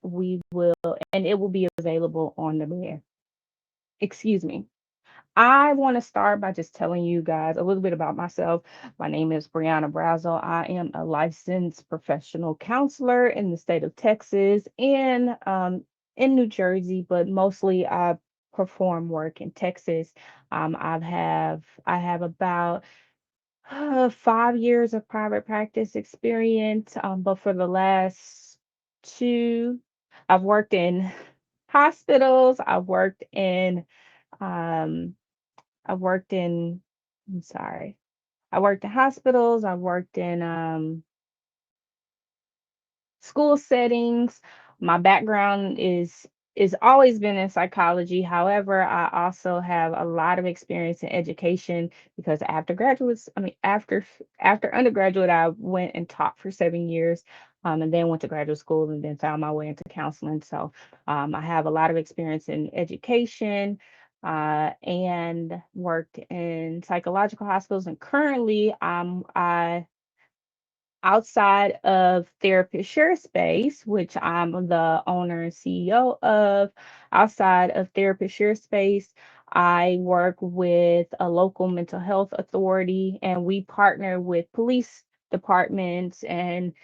we will, and it will be available on demand. Excuse me. I want to start by just telling you guys a little bit about myself. My name is Brianna Brazel. I am a licensed professional counselor in the state of Texas and in New Jersey, but mostly I perform work in Texas. I have about 5 years of private practice experience, but for the last two, I've worked in hospitals. Um, I've worked in, I'm sorry, I worked in hospitals. I've worked in school settings. My background is always been in psychology. However, I also have a lot of experience in education because after undergraduate, I went and taught for 7 years, and then went to graduate school and then found my way into counseling. So I have a lot of experience in education. And worked in psychological hospitals, and currently I outside of Therapist Share Space, which I'm the owner and CEO of. Outside of Therapist Share Space, I work with a local mental health authority, and we partner with police departments and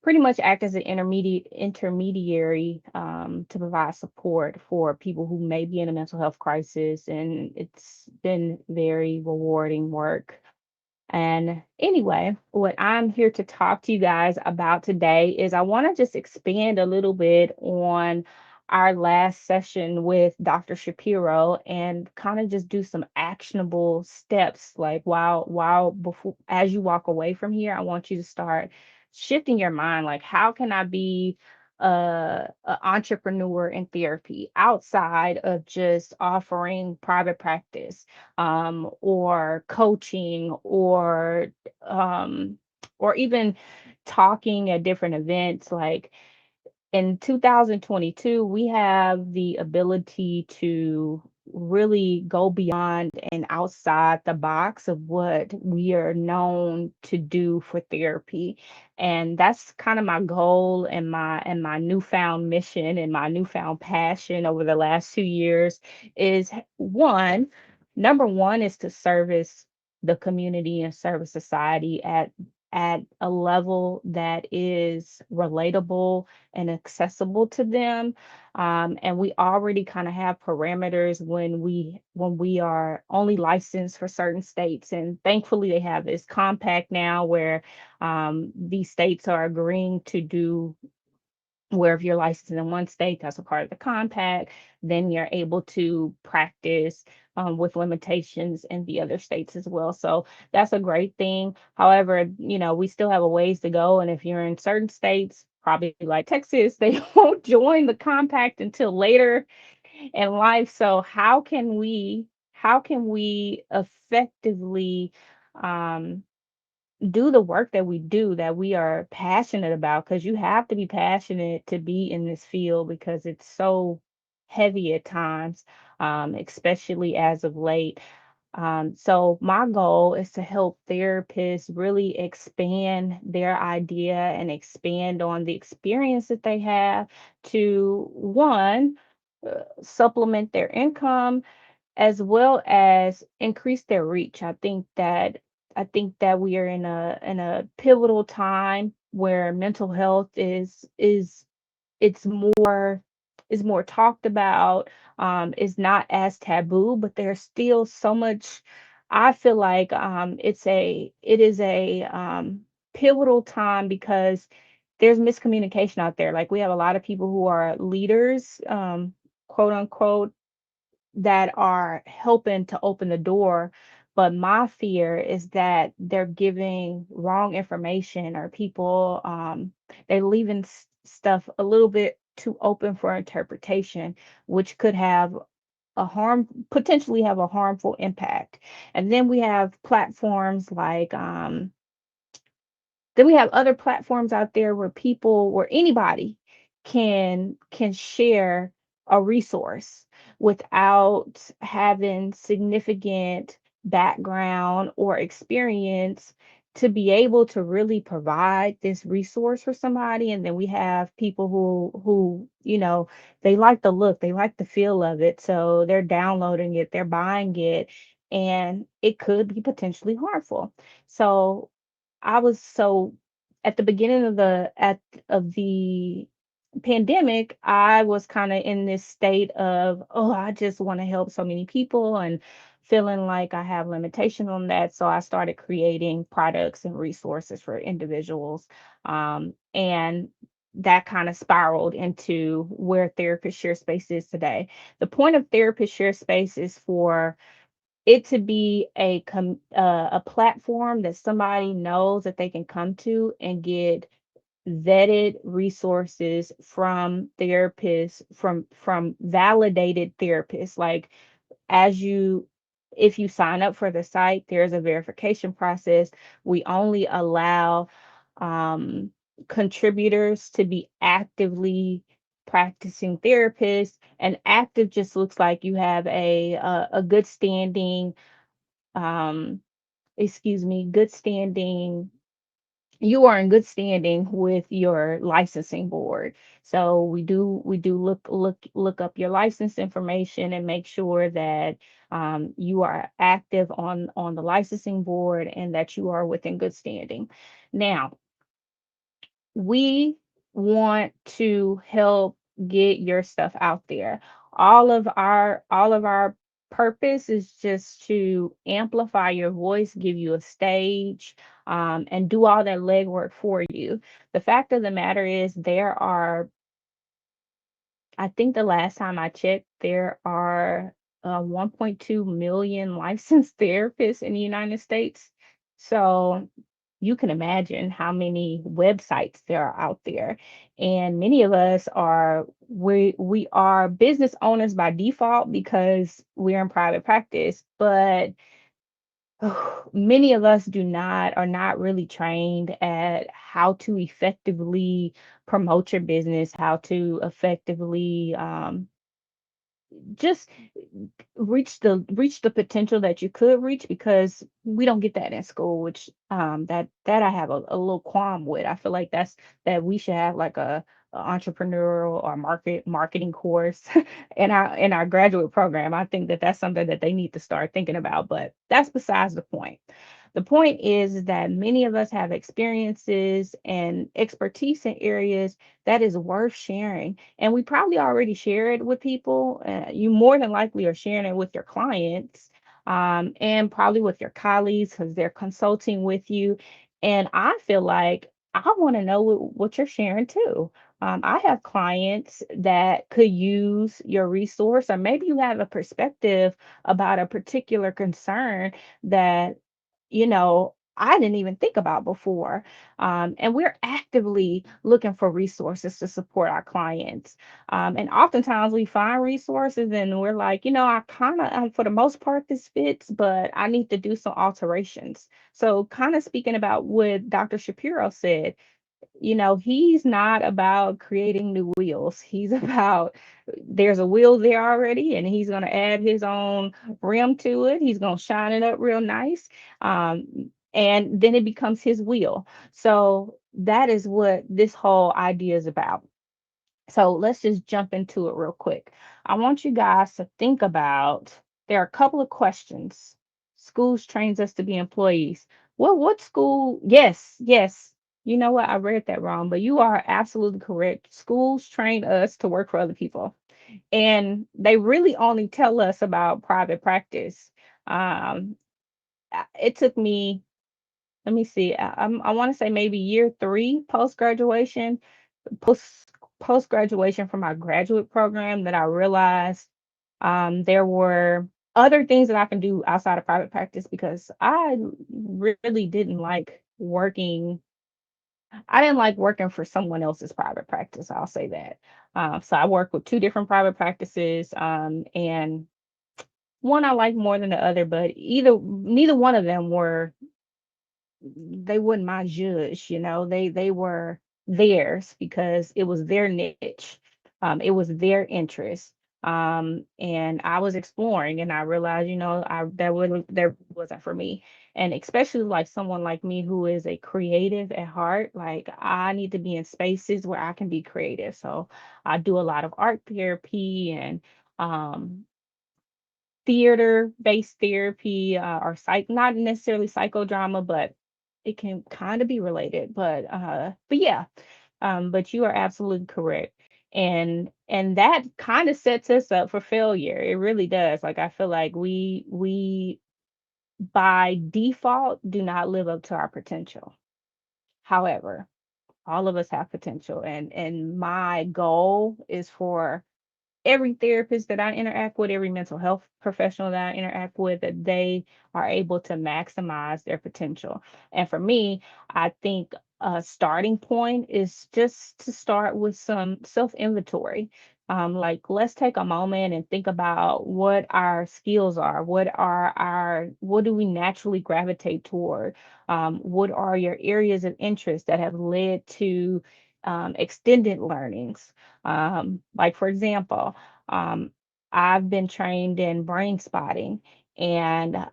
pretty much act as an intermediary to provide support for people who may be in a mental health crisis. And it's been very rewarding work. And anyway, what I'm here to talk to you guys about today is I want to just expand a little bit on our last session with Dr. Shapiro and kind of just do some actionable steps. Like while before as you walk away from here, I want you to start shifting your mind. Like, how can I be an entrepreneur in therapy outside of just offering private practice, or coaching, um, or even talking at different events. Like in 2022, we have the ability to really go beyond and outside the box of what we are known to do for therapy. And that's kind of my goal and my newfound mission and my newfound passion over the last 2 years is one, number one is to service the community and service society at a level that is relatable and accessible to them. And we already kind of have parameters when we are only licensed for certain states. And thankfully, they have this compact now where these states are agreeing to do where if you're licensed in one state, that's a part of the compact, then you're able to practice with limitations in the other states as well. So that's a great thing. However, we still have a ways to go. And if you're in certain states, probably like Texas, they won't join the compact until later in life. So how can we effectively um, do the work that we do that we are passionate about, because you have to be passionate to be in this field because it's so heavy at times, especially as of late. So my goal is to help therapists really expand their idea and expand on the experience that they have to one, supplement their income as well as increase their reach. I think that we are in a pivotal time where mental health it's more talked about, is not as taboo, but there's still so much. I feel like it is a pivotal time because there's miscommunication out there. Like we have a lot of people who are leaders, quote unquote, that are helping to open the door. But my fear is that they're giving wrong information, or people they're leaving stuff a little bit too open for interpretation, which could have potentially have a harmful impact. And then we have other platforms out there where anybody can share a resource without having significant background or experience to be able to really provide this resource for somebody, and then we have people who they like the look, they like the feel of it, so they're downloading it, they're buying it, and it could be potentially harmful. So I was so at the beginning of the pandemic, I was kind of in this state of, oh, I just want to help so many people and feeling like I have limitation on that. So I started creating products and resources for individuals. And that kind of spiraled into where Therapist Share Space is today. The point of Therapist Share Space is for it to be a platform that somebody knows that they can come to and get vetted resources from therapists, from validated therapists. Like, as you if you sign up for the site, there's a verification process. We only allow um, contributors to be actively practicing therapists, and active just looks like you have a good standing, um, good standing, you are in good standing with your licensing board. So we do look up your license information and make sure that you are active on the licensing board and that you are within good standing. Now, we want to help get your stuff out there. All of our purpose is just to amplify your voice, give you a stage, and do all that legwork for you. The fact of the matter is, I think the last time I checked, there are 1.2 million licensed therapists in the United States. So you can imagine how many websites there are out there. And many of us we are business owners by default because we're in private practice, but many of us are not really trained at how to effectively promote your business, how to effectively just reach the potential that you could reach, because we don't get that in school, which that I have a little qualm with. I feel like that we should have like a entrepreneurial or marketing course in our graduate program. I think that that's something that they need to start thinking about, but that's besides the point. The point is that many of us have experiences and expertise in areas that is worth sharing, and we probably already share it with people. You more than likely are sharing it with your clients, and probably with your colleagues because they're consulting with you. And I feel like I want to know what you're sharing too. I have clients that could use your resource, or maybe you have a perspective about a particular concern that I didn't even think about before. And we're actively looking for resources to support our clients. And oftentimes we find resources and we're like, I kind of, for the most part, this fits, but I need to do some alterations. So, kind of speaking about what Dr. Shapiro said, he's not about creating new wheels. He's about, there's a wheel there already, and he's going to add his own rim to it. He's going to shine it up real nice. And then it becomes his wheel. So that is what this whole idea is about. So let's just jump into it real quick. I want you guys to think about, there are a couple of questions. Schools trains us to be employees. Well, what school? Yes, yes. You know what? I read that wrong, but you are absolutely correct. Schools train us to work for other people, and they really only tell us about private practice. Um, it took me, let me see, I want to say maybe year three post post graduation from my graduate program, that I realized there were other things that I can do outside of private practice, because really didn't like working. I didn't like working for someone else's private practice. I'll say that. So I worked with two different private practices, and one I liked more than the other, but neither one of them they wouldn't my judge. They were theirs because it was their niche. It was their interest. And I was exploring, and I realized, there wasn't for me. And especially like someone like me who is a creative at heart, like I need to be in spaces where I can be creative. So I do a lot of art therapy and um theater-based therapy, or not necessarily psychodrama, but it can kind of be related. But yeah, but you are absolutely correct. And that kind of sets us up for failure. It really does. Like I feel like we by default do not live up to our potential. However, all of us have potential, and my goal is for every therapist that I interact with, every mental health professional that I interact with, that they are able to maximize their potential. And for me, I think a starting point is just to start with some self inventory. Like, let's take a moment and think about what our skills are. What do we naturally gravitate toward? What are your areas of interest that have led to extended learnings? Like, for example, um, I've been trained in brain spotting, and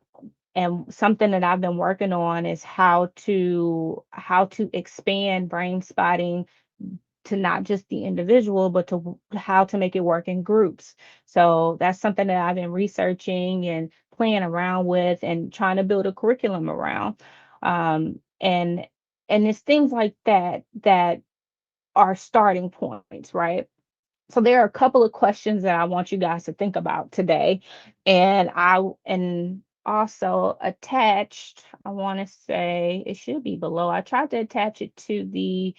something that I've been working on is how to expand brain spotting to not just the individual, but to how to make it work in groups. So that's something that I've been researching and playing around with and trying to build a curriculum around. And it's things like that that are starting points, right? So there are a couple of questions that I want you guys to think about today. And also attached, I want to say it should be below. I tried to attach it to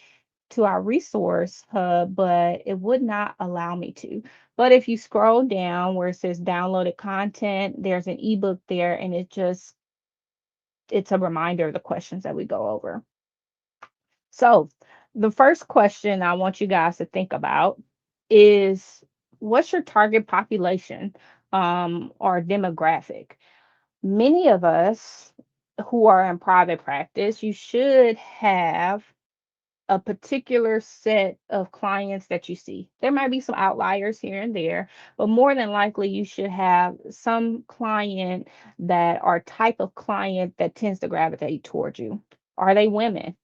our resource hub, but it would not allow me to. But if you scroll down where it says downloaded content, there's an ebook there, and it's a reminder of the questions that we go over. So, the first question I want you guys to think about is, what's your target population, or demographic? Many of us who are in private practice, you should have a particular set of clients that you see. There might be some outliers here and there, but more than likely, you should have some client that are type of client that tends to gravitate towards you. Are they women?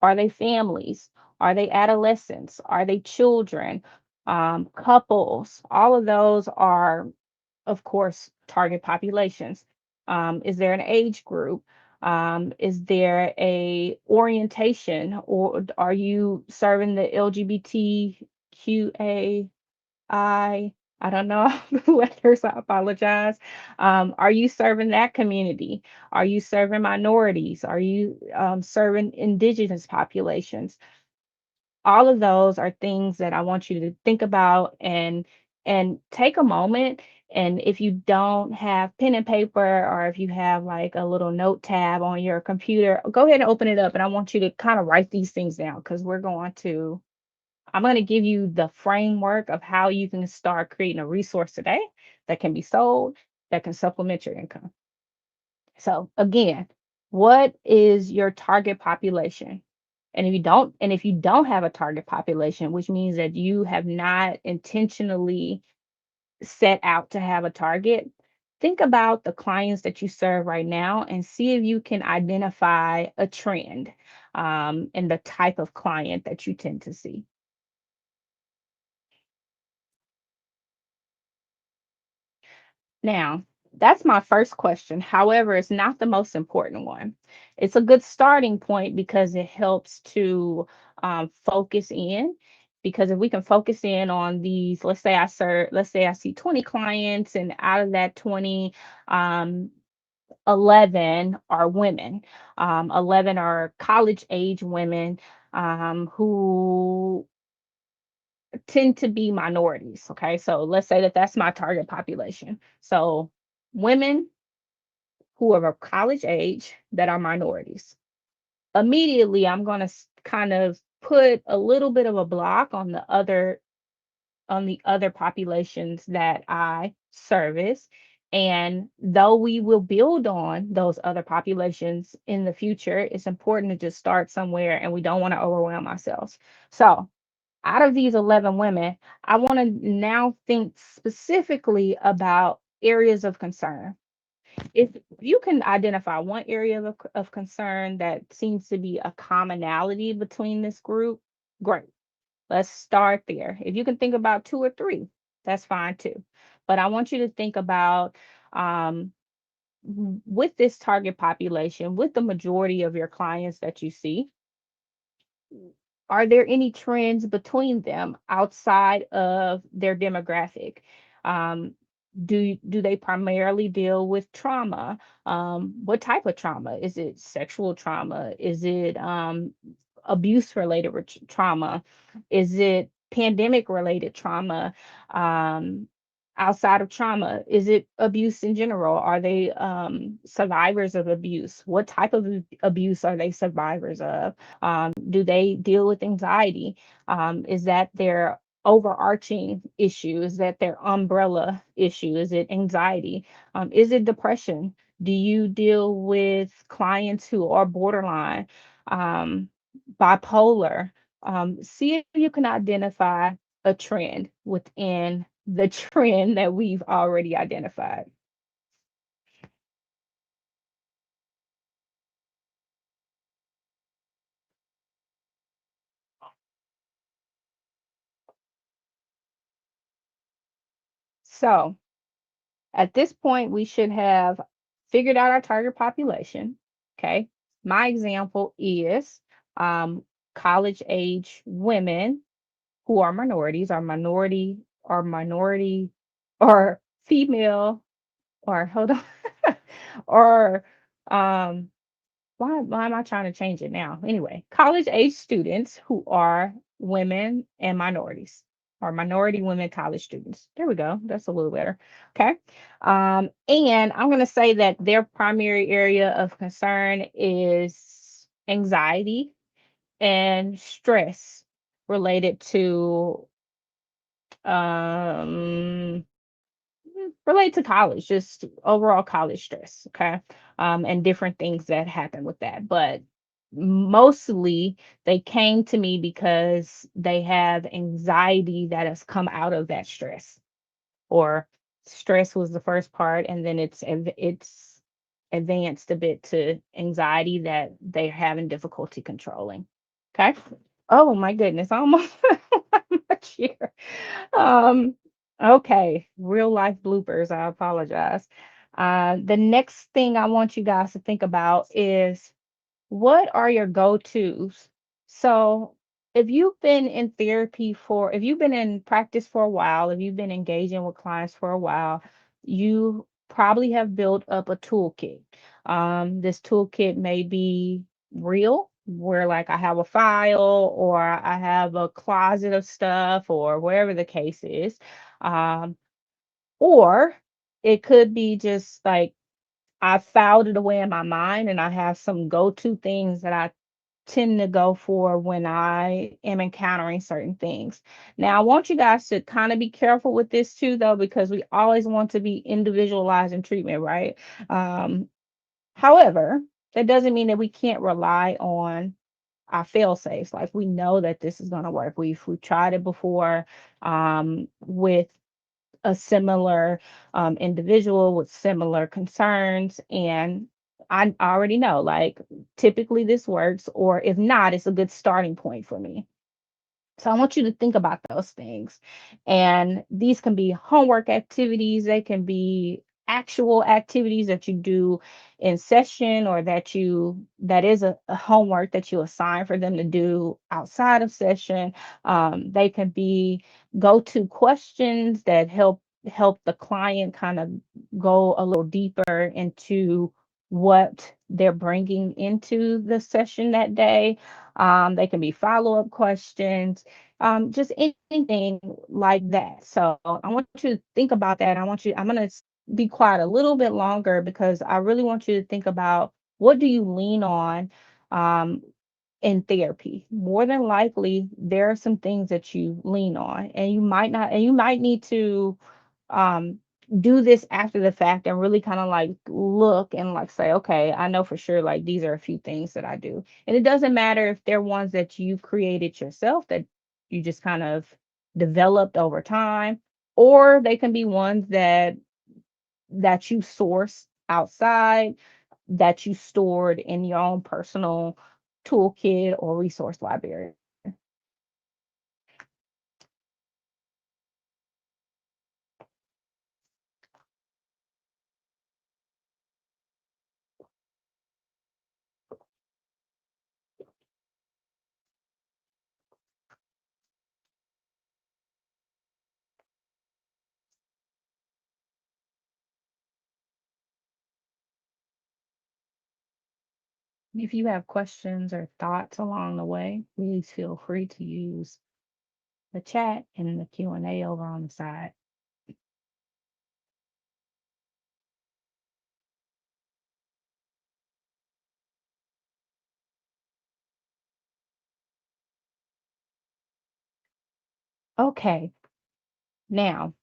Are they families? Are they adolescents? Are they children? Couples? All of those are, of course, target populations. Is there an age group? Is there a orientation, or are you serving the LGBTQA? I don't know the letters, I apologize. Are you serving that community? Are you serving minorities? Are you serving indigenous populations? All of those are things that I want you to think about, and take a moment. And if you don't have pen and paper, or if you have like a little note tab on your computer, go ahead and open it up. And I want you to kind of write these things down, because I'm going to give you the framework of how you can start creating a resource today that can be sold, that can supplement your income. So again, what is your target population? And if you don't have a target population, which means that you have not intentionally set out to have a target, think about the clients that you serve right now and see if you can identify a trend, in the type of client that you tend to see. Now, that's my first question. However, it's not the most important one. It's a good starting point because it helps to focus in. Because if we can focus in on these, let's say I see 20 clients, and out of that 20, um, 11 are women. 11 are college age women, who tend to be minorities. Okay, so let's say that that's my target population. So women who are of college age that are minorities. Immediately, I'm going to kind of put a little bit of a block on the other populations that I service. And though we will build on those other populations in the future, it's important to just start somewhere, and we don't want to overwhelm ourselves. So Out of these 11 women, I want to now think specifically about areas of concern. If you can identify one area of concern that seems to be a commonality between this group, great. Let's start there. If you can think about two or three, that's fine too. But I want you to think about um, with this target population, with the majority of your clients that you see, are there any trends between them outside of their demographic? Um, do they primarily deal with trauma? What type of trauma? Is it sexual trauma? Is it abuse related trauma? Is it pandemic related trauma? Um, Outside of trauma, is it abuse in general? Are they survivors of abuse? What type of abuse are they survivors of? Do they deal with anxiety? Is that their overarching issue? Is that their umbrella issue? Is it anxiety? Is it depression? Do you deal with clients who are borderline, um, bipolar? See if you can identify a trend within the trend that we've already identified. So at this point, we should have figured out our target population. Okay. My example is college age women who are minorities, or female, or hold on, or um, why am I trying to change it now? Anyway, college age students who are women and minorities, or minority women college students. There we go. That's a little better. Okay. And I'm going to say that their primary area of concern is anxiety and stress related to um relate to college, just overall college stress, okay? And different things that happen with that. But mostly they came to me because they have anxiety that has come out of that stress, or stress was the first part, and then it's advanced a bit to anxiety that they're having difficulty controlling. Okay. Oh my goodness, almost much here. Um, okay, real life bloopers. I apologize. The next thing I want you guys to think about is, what are your go-tos? So, if you've been in practice for a while, if you've been engaging with clients for a while, you probably have built up a toolkit. This toolkit may be real, where like I have a file or I have a closet of stuff or wherever the case is. Um, or it could be just like I filed it away in my mind and I have some go-to things that I tend to go for when I am encountering certain things. Now, I want you guys to kind of be careful with this too, though, because we always want to be individualized in treatment, right? Um, However, that doesn't mean that we can't rely on our fail safes. Like we know that this is going to work. We've tried it before with a similar individual with similar concerns, and I already know like typically this works, or if not, it's a good starting point for me. So I want you to think about those things. And these can be homework activities, they can be actual activities that you do in session, or that is a homework that you assign for them to do outside of session. They can be go-to questions that help the client kind of go a little deeper into what they're bringing into the session that day. They can be follow-up questions, just anything like that. So I want you to think about that. I'm going to be quiet a little bit longer because I really want you to think about, what do you lean on um, in therapy? More than likely, there are some things that you lean on, and you might not, and you might need to um, do this after the fact and really kind of like look and like say, okay, I know for sure like these are a few things that I do. And it doesn't matter if they're ones that you created yourself that you just kind of developed over time, or they can be ones that you source outside, that you stored in your own personal toolkit or resource library. If you have questions or thoughts along the way, please feel free to use the chat and the Q&A over on the side. Okay, now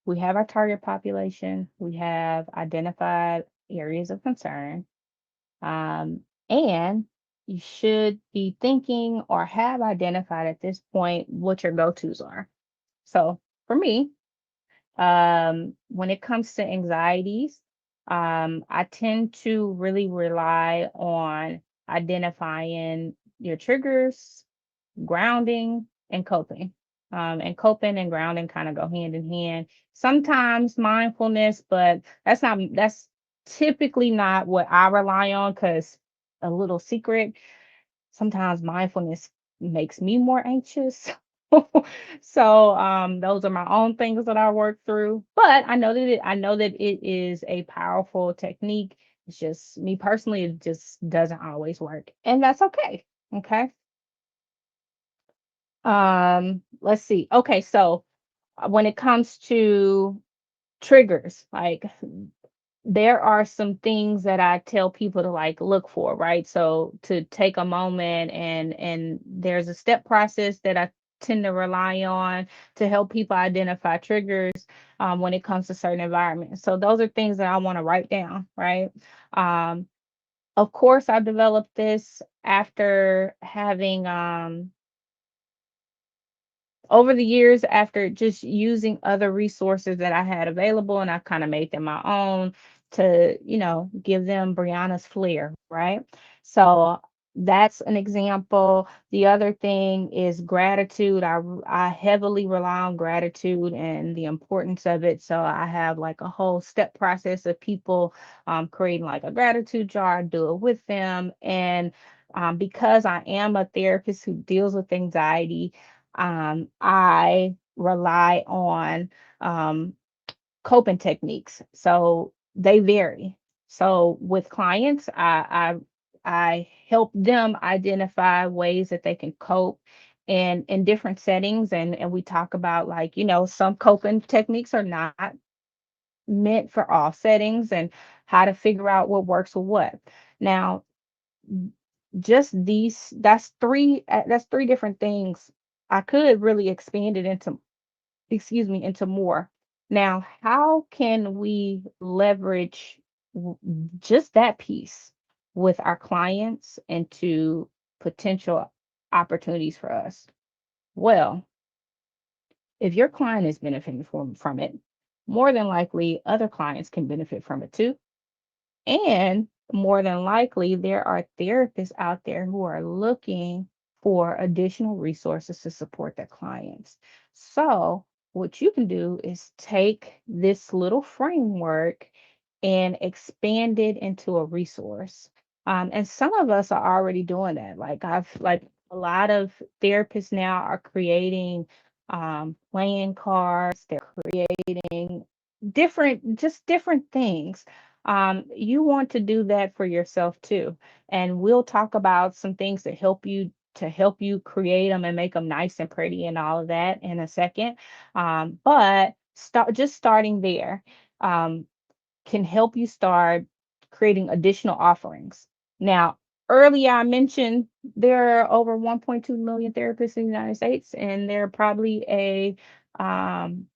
we have our target population, we have identified areas of concern, um, and you should be thinking or have identified at this point what your go-tos are. So for me, when it comes to anxieties, I tend to really rely on identifying your triggers, grounding, and coping. And coping and grounding kind of go hand in hand. Sometimes mindfulness, but that's typically not what I rely on, because a little secret, sometimes mindfulness makes me more anxious. So those are my own things that I work through. But I know that it is a powerful technique. It's just me personally, it just doesn't always work. And that's okay. Okay. Let's see. Okay, so when it comes to triggers, like there are some things that I tell people to like look for, right? So to take a moment, and there's a step process that I tend to rely on to help people identify triggers when it comes to certain environments. So those are things that I want to write down, right? Um, of course, I developed this after having over the years, after just using other resources that I had available, and I kind of made them my own to, give them Brianna's flair, right? So that's an example. The other thing is gratitude. I heavily rely on gratitude and the importance of it. So I have like a whole step process of people creating like a gratitude jar, do it with them. And because I am a therapist who deals with anxiety, I rely on um, coping techniques. So they vary. So with clients, I help them identify ways that they can cope in different settings, and we talk about, like, some coping techniques are not meant for all settings, and how to figure out what works with what. Now, just these that's three different things. I could really expand it into, excuse me, into more. Now, how can we leverage just that piece with our clients into potential opportunities for us? Well, if your client is benefiting from it, more than likely other clients can benefit from it too. And more than likely, there are therapists out there who are looking for additional resources to support their clients. So, what you can do is take this little framework and expand it into a resource. And some of us are already doing that. Like a lot of therapists now are creating playing cards, they're creating different things. You want to do that for yourself too. And we'll talk about some things that help you create them and make them nice and pretty and all of that in a second. But starting there um, can help you start creating additional offerings. Now, earlier I mentioned there are over 1.2 million therapists in the United States, and um,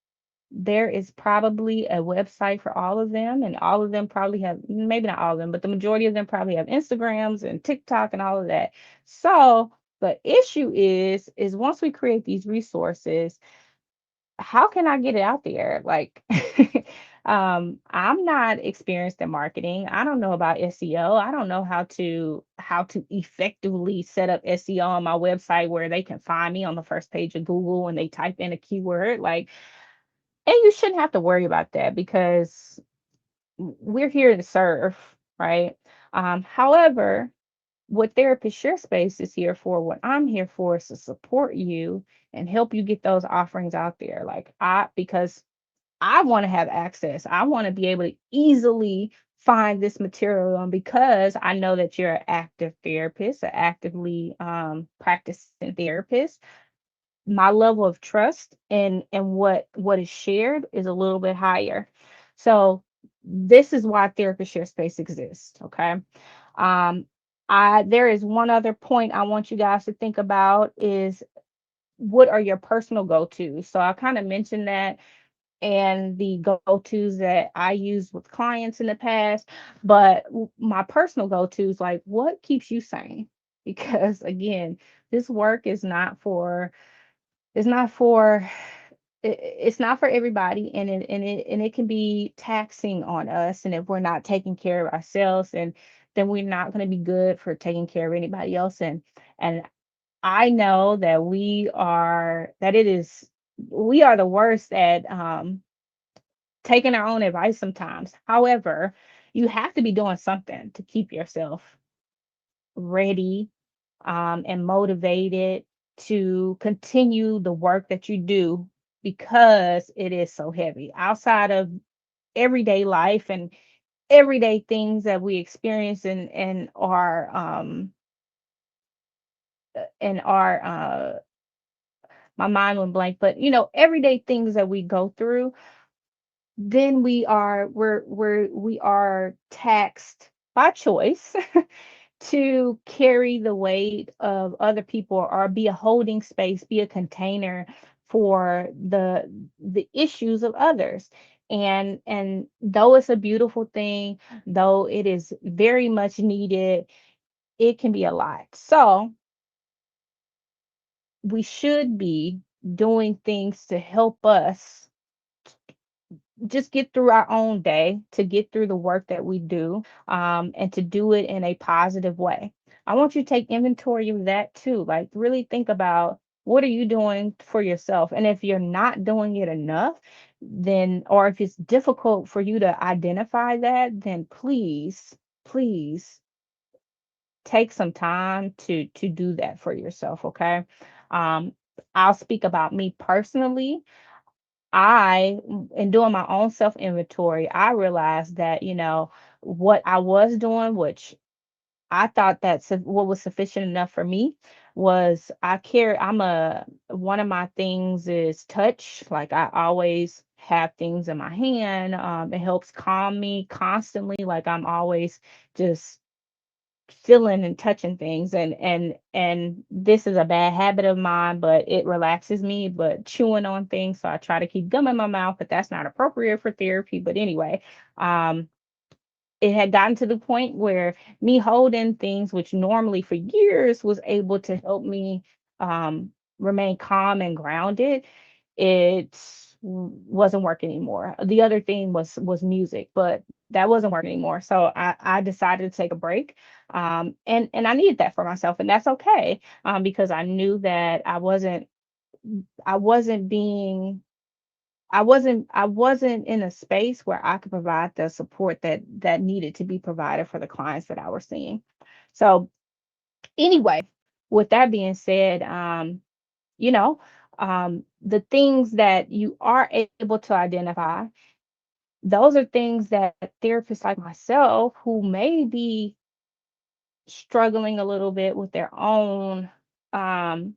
there is probably a website for all of them, and all of them probably have, maybe not all of them, but the majority of them probably have Instagrams and TikTok and all of that. So The issue is once we create these resources, how can I get it out there? Like, I'm not experienced in marketing. I don't know about SEO. I don't know how to effectively set up SEO on my website where they can find me on the first page of Google when they type in a keyword. Like, and you shouldn't have to worry about that because we're here to serve, right? However, what Therapist Share Space is here for, what I'm here for is to support you and help you get those offerings out there. Because I want to have access. I want to be able to easily find this material and because I know that you're an active therapist, an actively practicing therapist. My level of trust and what is shared is a little bit higher. So this is why Therapist Share Space exists. Okay. Um, there is one other point I want you guys to think about is what are your personal go-tos? So I kind of mentioned that and the go-tos that I use with clients in the past, but my personal go-tos, like what keeps you sane? Because again, this work is not for it's not for it's not for everybody and it can be taxing on us and if we're not taking care of ourselves and then we're not going to be good for taking care of anybody else and I know that we are the worst at taking our own advice sometimes. However, you have to be doing something to keep yourself ready and motivated to continue the work that you do because it is so heavy outside of everyday life and everyday things that we experience in our my mind went blank, but everyday things that we go through, then we are taxed by choice to carry the weight of other people or be a holding space, be a container for the issues of others. And though it's a beautiful thing, though it is very much needed, it can be a lot. So we should be doing things to help us just get through our own day, to get through the work that we do, and to do it in a positive way. I want you to take inventory of that too. Like, really think about what are you doing for yourself? And if you're not doing it enough, then, or if it's difficult for you to identify that, then please take some time to do that for yourself. Okay. Um, I'll speak about me personally. In doing my own self inventory, I realized that, what I was doing, which I thought that what was sufficient enough for me was one of my things is touch. Like I always have things in my hand. It helps calm me constantly. Like I'm always just feeling and touching things and this is a bad habit of mine but it relaxes me but chewing on things so I try to keep gum in my mouth but that's not appropriate for therapy but anyway um it had gotten to the point where me holding things which normally for years was able to help me um remain calm and grounded it wasn't working anymore. The other thing was music, but that wasn't working anymore. So I decided to take a break. And I needed that for myself, and that's okay. Because I knew that I wasn't being I wasn't in a space where I could provide the support that needed to be provided for the clients that I was seeing. So anyway, with that being said, you know, the things that you are able to identify, those are things that therapists like myself who may be struggling a little bit with their own um,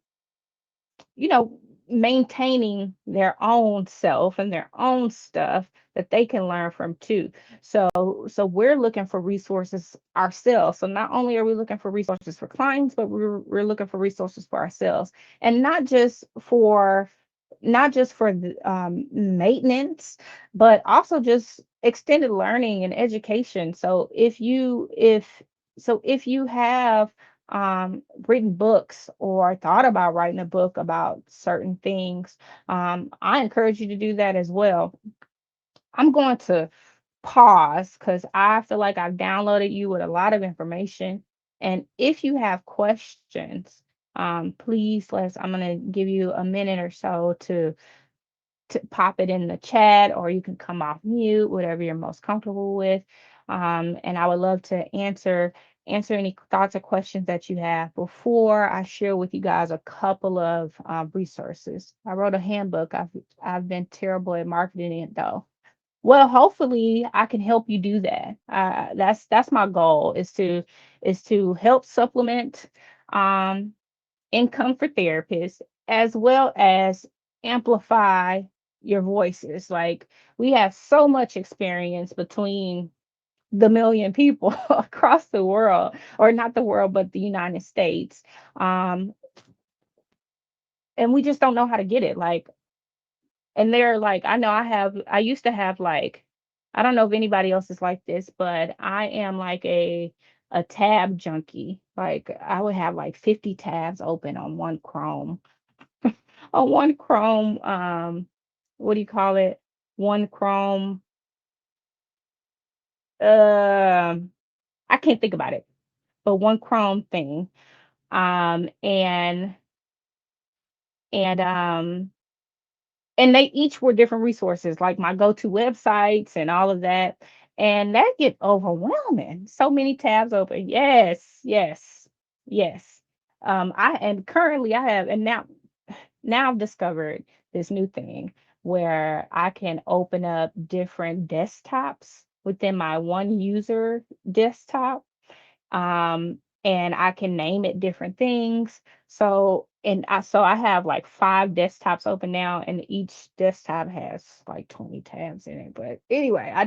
you know, maintaining their own self and their own stuff that they can learn from too. So we're looking for resources ourselves. So not only are we looking for resources for clients, but we're looking for resources for ourselves, and not just for the maintenance, but also just extended learning and education. So if you have written books or thought about writing a book about certain things, I encourage you to do that as well. I'm going to pause because I feel like I've downloaded you with a lot of information. And if you have questions, please I'm going to give you a minute or so to pop it in the chat, or you can come off mute, whatever you're most comfortable with. And I would love to answer any thoughts or questions that you have before I share with you guys a couple of resources. I wrote a handbook. I've been terrible at marketing it though. Well, hopefully I can help you do that. That's my goal is to help supplement um, income for therapists, as well as amplify your voices. Like, we have so much experience between the million people across the world, or not the world, but the United States. Um, and we just don't know how to get it. Like, and they're like, I used to have like, I don't know if anybody else is like this, but I am like a tab junkie. Like, I would have like 50 tabs open on one Chrome. On one Chrome, what do you call it? One Chrome, um, I can't think about it, but one Chrome thing. Um, and and and they each were different resources, like my go-to websites and all of that. And that get overwhelming. So many tabs open. Yes, yes, yes. I and currently I have, and now I've discovered this new thing where I can open up different desktops within my one user desktop, and I can name it different things. So I have like 5 desktops open now, and each desktop has like 20 tabs in it. But anyway, I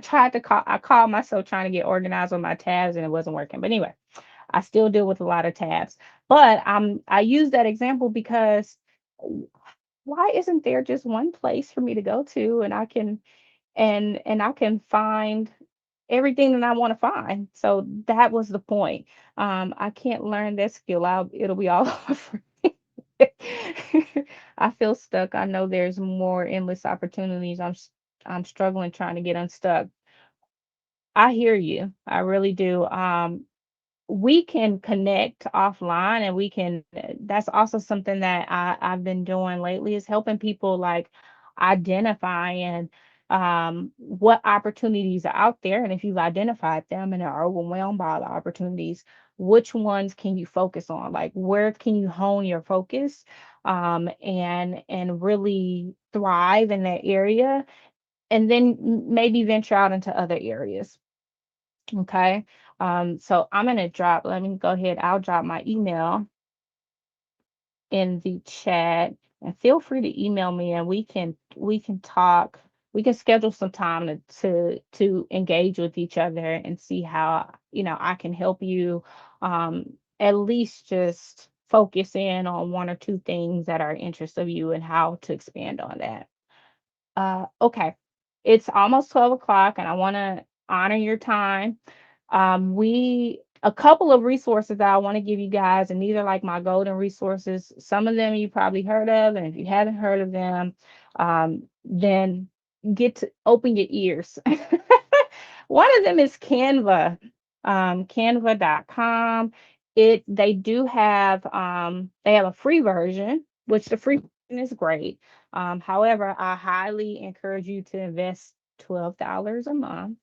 called myself trying to get organized with my tabs, and it wasn't working. But anyway, I still deal with a lot of tabs. But I use that example because why isn't there just one place for me to go to, and I can find everything that I want to find. So that was the point. I can't learn that skill. It'll be all over for me. I feel stuck. I know there's more endless opportunities. I'm struggling trying to get unstuck. I hear you. I really do. We can connect offline, and we can that's also something that I've been doing lately, is helping people like identify and what opportunities are out there. And if you've identified them and are overwhelmed by the opportunities, which ones can you focus on? Like, where can you hone your focus and really thrive in that area, and then maybe venture out into other areas. Okay. So let me go ahead. I'll drop my email in the chat, and feel free to email me, and we can talk. We can schedule some time to engage with each other and see how, I can help you, at least just focus in on one or two things that are interest of you and how to expand on that. Okay. It's almost 12 o'clock, and I want to honor your time. A couple of resources that I want to give you guys, and these are like my golden resources. Some of them you probably heard of, and if you haven't heard of them, then get to open your ears. One of them is Canva, canva.com. They have a free version, which the free version is great. However, I highly encourage you to invest $12 a month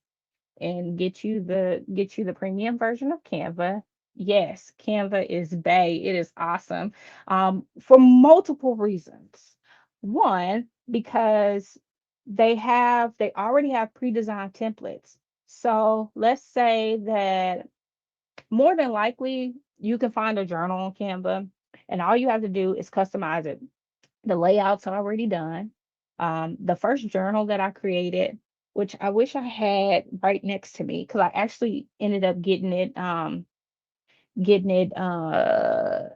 and get you the premium version of Canva. Yes, Canva is bae. It is awesome. For multiple reasons. One, because they already have pre-designed templates. So let's say that more than likely you can find a journal on Canva, and all you have to do is customize it. The layout's already done. The first journal that I created, which I wish I had right next to me, because I actually ended up getting it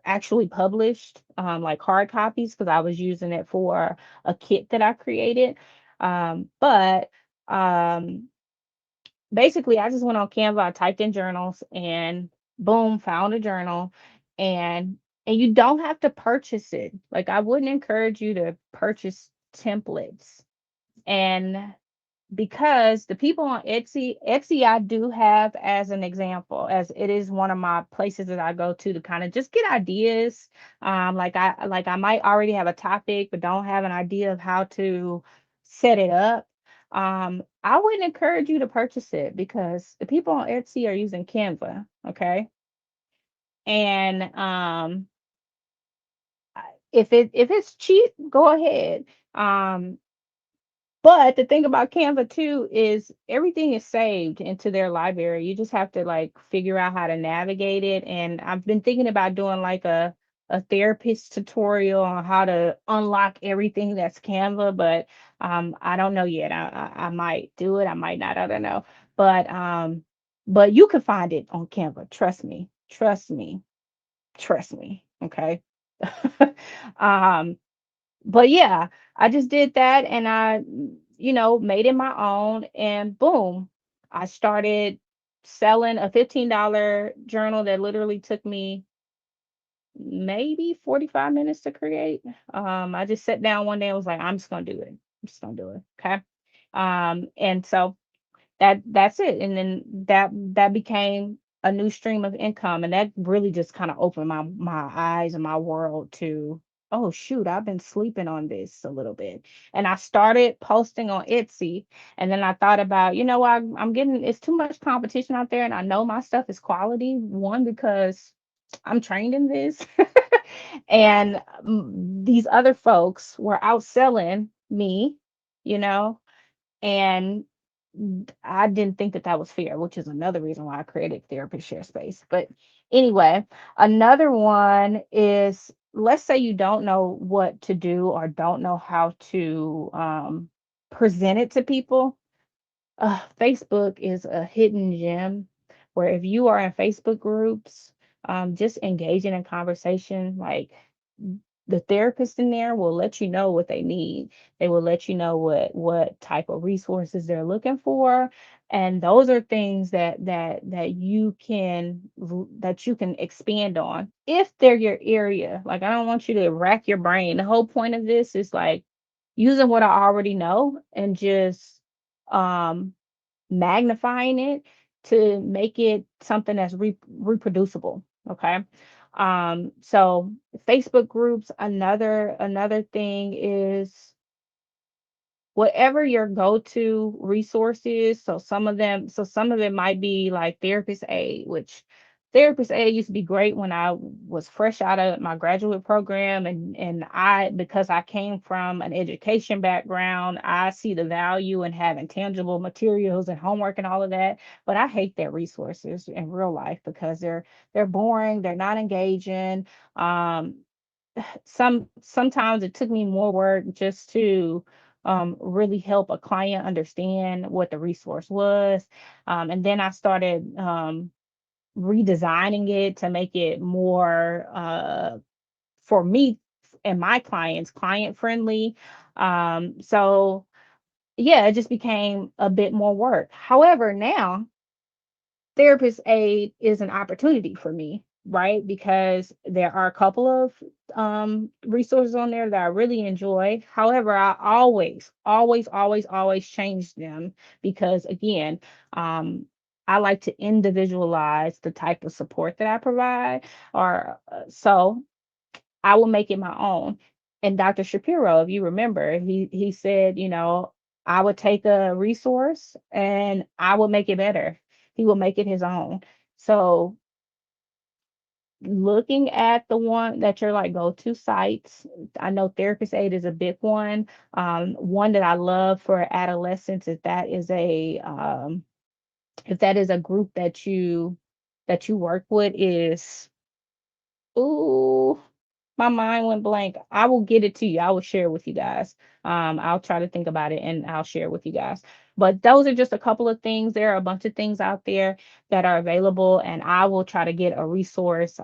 actually published, like hard copies, because I was using it for a kit that I created. But basically I just went on Canva, I typed in journals, and boom, found a journal. and you don't have to purchase it. Like, I wouldn't encourage you to purchase templates. And because the people on Etsy I do have as an example, as it is one of my places that I go to kind of just get ideas. Like I might already have a topic, but don't have an idea of how to set it up. I wouldn't encourage you to purchase it because the people on Etsy are using Canva, okay? And if it's cheap, go ahead. Um, But the thing about Canva too is everything is saved into their library. You just have to like figure out how to navigate it. And I've been thinking about doing like a therapist tutorial on how to unlock everything that's Canva, but I don't know yet. I might do it, I might not, I don't know. But but you can find it on Canva. Trust me. Trust me. Trust me. Okay. um but yeah, I just did that and made it my own and boom, I started selling a $15 journal that literally took me maybe 45 minutes to create. I just sat down one day and was like, I'm just gonna do it. I'm just gonna do it. Okay. And so that's it. And then that became a new stream of income. And that really just kind of opened my eyes and my world to, oh shoot, I've been sleeping on this a little bit. And I started posting on Etsy. And then I thought about, I'm getting it's too much competition out there. And I know my stuff is quality. One, because I'm trained in this. And these other folks were outselling me, you know, and I didn't think that that was fair, which is another reason why I created Therapist Share Space. But anyway, another one is, let's say you don't know what to do or don't know how to present it to people. Facebook is a hidden gem where if you are in Facebook groups, just engaging in conversation, like the therapist in there will let you know what they need. They will let you know what type of resources they're looking for, and those are things that you can expand on if they're your area. Like, I don't want you to rack your brain. The whole point of this is like using what I already know and just um magnifying it to make it something that's reproducible. Okay. So Facebook groups, another thing is whatever your go-to resource is. Some of it might be like Therapist Aid, which Therapist Aid used to be great when I was fresh out of my graduate program, and I because I came from an education background, I see the value in having tangible materials and homework and all of that. But I hate their resources in real life because they're boring, they're not engaging. Um, sometimes it took me more work just to really help a client understand what the resource was. And then I started redesigning it to make it more for me and my clients client friendly. So yeah, it just became a bit more work. However, now therapist aid is an opportunity for me, right? Because there are a couple of resources on there that I really enjoy. However, I always change them because, again, um, I like to individualize the type of support that I provide, or so I will make it my own. And Dr. Shapiro, if you remember, he said, I would take a resource and I will make it better. He will make it his own. So looking at the one that your like go-to sites, I know Therapist Aid is a big one. One that I love for adolescents, if that is a group that you work with, is, ooh, my mind went blank. I will get it to you. I will share it with you guys. I'll try to think about it and I'll share it with you guys. But those are just a couple of things. There are a bunch of things out there that are available, and I will try to get a resource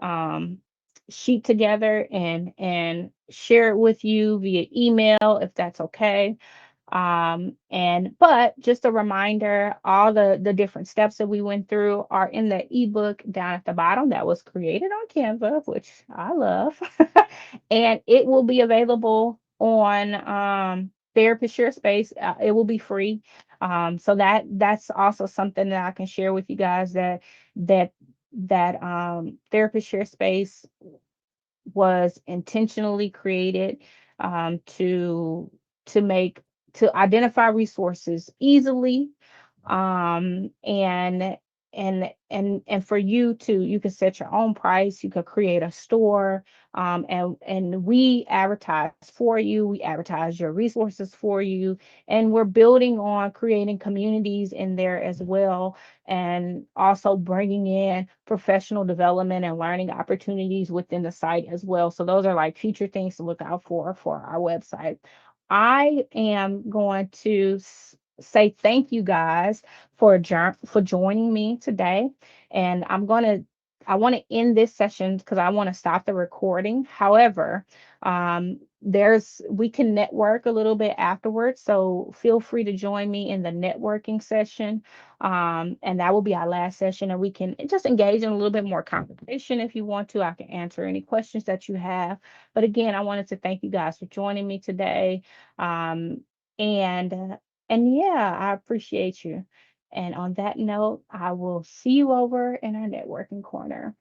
sheet together and share it with you via email if that's okay. And but just a reminder, all the different steps that we went through are in the ebook down at the bottom that was created on Canva, which I love. And it will be available on Therapist Share Space. It will be free. So that's also something that I can share with you guys, that Therapist Share Space was intentionally created to make to identify resources easily, and for you to, you can set your own price, you could create a store, and we advertise for you, we advertise your resources for you, and we're building on creating communities in there as well, and also bringing in professional development and learning opportunities within the site as well. So those are like future things to look out for our website. I am going to say thank you guys for joining me today. And I want to end this session because I want to stop the recording. However, there's we can network a little bit afterwards. So feel free to join me in the networking session. And that will be our last session. And we can just engage in a little bit more conversation if you want to. I can answer any questions that you have. But again, I wanted to thank you guys for joining me today. Um, and yeah, I appreciate you. And on that note, I will see you over in our networking corner.